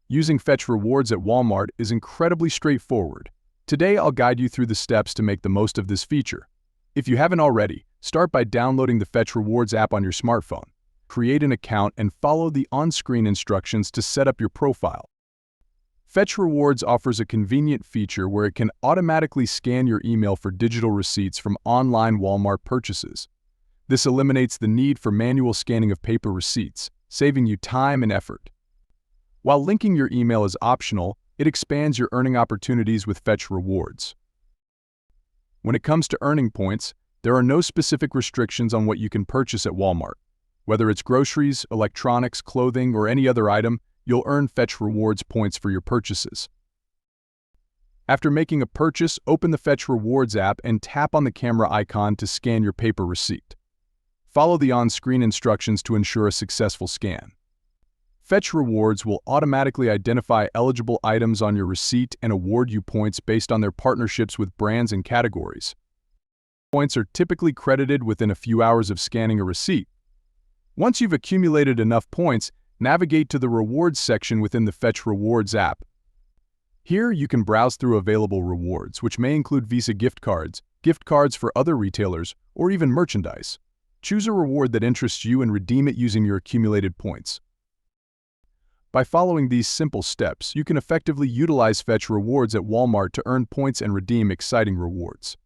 Using Fetch Rewards at Walmart is incredibly straightforward. Today, I'll guide you through the steps to make the most of this feature. If you haven't already, start by downloading the Fetch Rewards app on your smartphone. Create an account and follow the on-screen instructions to set up your profile. Fetch Rewards offers a convenient feature where it can automatically scan your email for digital receipts from online Walmart purchases. This eliminates the need for manual scanning of paper receipts, saving you time and effort. While linking your email is optional, it expands your earning opportunities with Fetch Rewards. When it comes to earning points, there are no specific restrictions on what you can purchase at Walmart. Whether it's groceries, electronics, clothing, or any other item, you'll earn Fetch Rewards points for your purchases. After making a purchase, open the Fetch Rewards app and tap on the camera icon to scan your paper receipt. Follow the on-screen instructions to ensure a successful scan. Fetch Rewards will automatically identify eligible items on your receipt and award you points based on their partnerships with brands and categories. Points are typically credited within a few hours of scanning a receipt. Once you've accumulated enough points, navigate to the Rewards section within the Fetch Rewards app. Here, you can browse through available rewards, which may include Visa gift cards for other retailers, or even merchandise. Choose a reward that interests you and redeem it using your accumulated points. By following these simple steps, you can effectively utilize Fetch Rewards at Walmart to earn points and redeem exciting rewards.